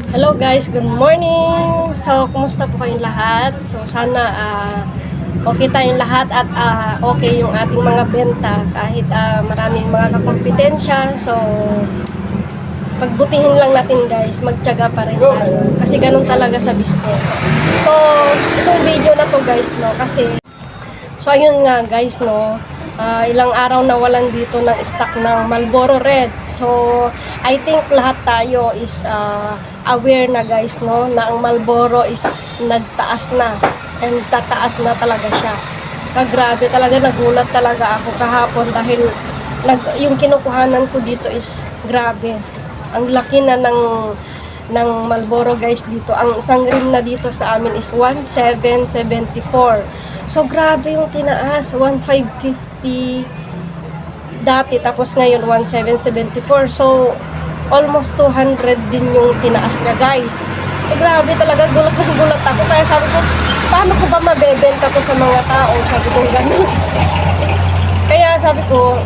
Hello guys, good morning! So, kumusta po kayong lahat? So, sana okay tayong lahat at okay yung ating mga benta kahit maraming mga kakompetensya. So, pagbutihin lang natin guys, magtiyaga pa rin tayo. Kasi ganun talaga sa business. So, itong video na to guys, no, kasi so, ayun nga guys, no, ilang araw na walang dito ng stock ng Marlboro Red. So, I think lahat tayo is aware na guys, no, na ang Marlboro is nagtaas na and tataas na talaga siya. Grabe talaga, nagulat talaga ako kahapon dahil yung kinukuhanan ko dito is grabe. Ang laki na ng Marlboro guys dito. Ang isang rim na dito sa amin is 1,774. So, grabe yung tinaas. 1,550 dati. Tapos ngayon, 1,774. So, almost 200 din yung tinaas niya, guys. Grabe talaga. Gulat lang gulat ako. Kaya sabi ko, paano ko ba mabebenta to sa mga tao? Sabi ko, gano'n. Kaya sabi ko,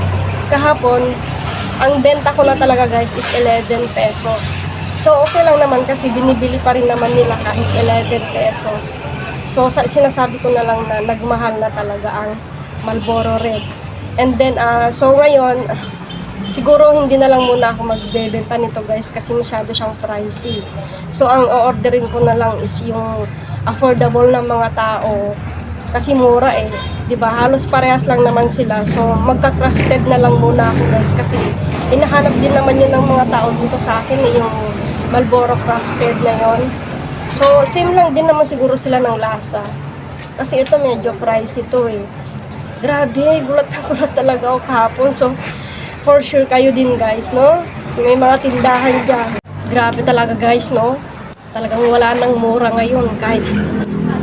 kahapon, ang benta ko na talaga, guys, is 11 pesos. So, okay lang naman kasi binibili pa rin naman nila kahit 11 pesos. So, sinasabi ko na lang na nagmahal na talaga ang Marlboro Red. And then, so ngayon, siguro hindi na lang muna ako magbebenta nito guys kasi masyado siyang pricey. So, ang o-orderin ko na lang is yung affordable ng mga tao kasi mura eh. 'Di ba? Halos parehas lang naman sila. So, magka-crafted na lang muna ako guys kasi hinahanap din naman yun ng mga tao dito sa akin eh, yung Marlboro crafted na yon. So, same lang din naman siguro sila ng lasa. Kasi ito medyo pricey ito eh. Grabe, gulat na gulat talaga ako kahapon. So, for sure kayo din guys, no? May mga tindahan dyan. Grabe talaga guys, no? Talagang wala nang mura ngayon.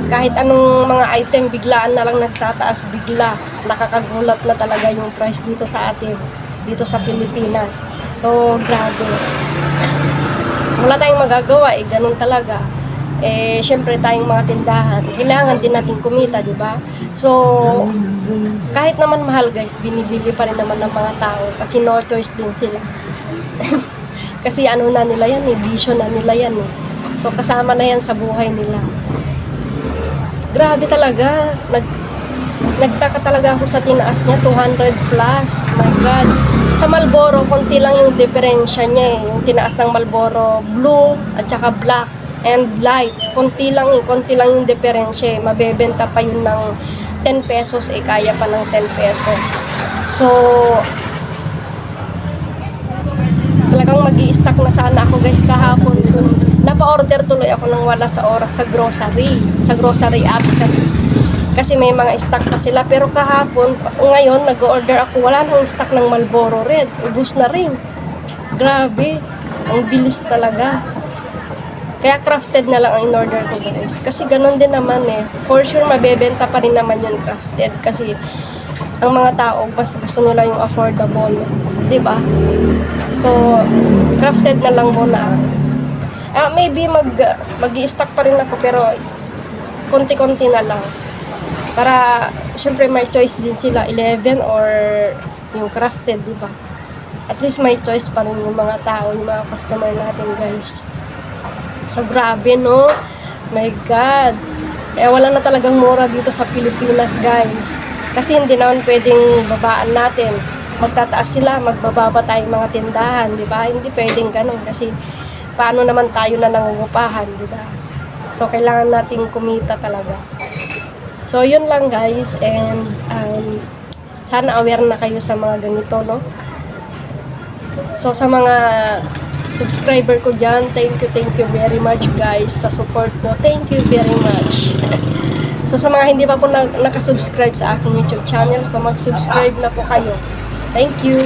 Kahit anong mga item, biglaan na lang nagtataas bigla. Nakakagulat na talaga yung price dito sa atin. Dito sa Pilipinas. So, grabe. Wala tayong magagawa eh, ganun talaga. Eh, syempre tayong mga tindahan, kailangan din natin kumita, di ba? So, kahit naman mahal guys, binibili pa rin naman ng mga tao kasi no choice din sila. Kasi ano na nila yan eh, bisyo na nila yan eh. So, kasama na yan sa buhay nila. Grabe talaga, nagtaka talaga ako sa tinaas niya, 200 plus, my God. Sa Marlboro, konti lang yung diferensya niya eh, yung tinaas ng Marlboro blue at saka black and lights, konti lang yung diferensya eh. Mabebenta pa yun ng 10 pesos eh, kaya pa ng 10 pesos. So, talagang mag-i-stock na sana ako guys kahapon dun. Napa-order tuloy ako ng wala sa oras sa grocery apps kasi may mga stock pa sila. Pero kahapon, ngayon nag-order ako, wala nang stock ng Marlboro Red, ubus na rin. Grabe, ang bilis talaga. Kaya crafted na lang ang in-order ko guys. Kasi ganun din naman eh. For sure, mabebenta pa rin naman yung crafted. Kasi ang mga tao, mas gusto nila yung affordable. Diba? So, crafted na lang muna. Maybe mag-i-stock pa rin ako pero konti-konti na lang. Para, syempre may choice din sila. 11 or yung crafted, diba? At least may choice pa rin yung mga tao, yung mga customer natin guys. So, grabe, no? My God. Wala na talagang mura dito sa Pilipinas, guys. Kasi hindi naman pwedeng babaan natin. Magtataas sila, magbababa tayong mga tindahan, di ba? Hindi pwedeng ganun kasi paano naman tayo na nangungupahan, di ba? So, kailangan nating kumita talaga. So, yun lang, guys. And, sana aware na kayo sa mga ganito, no? So, sa mga subscriber ko dyan, thank you very much guys sa support mo. Thank you very much. So sa mga hindi pa po nakasubscribe sa aking YouTube channel, so mag-subscribe na po kayo. Thank you.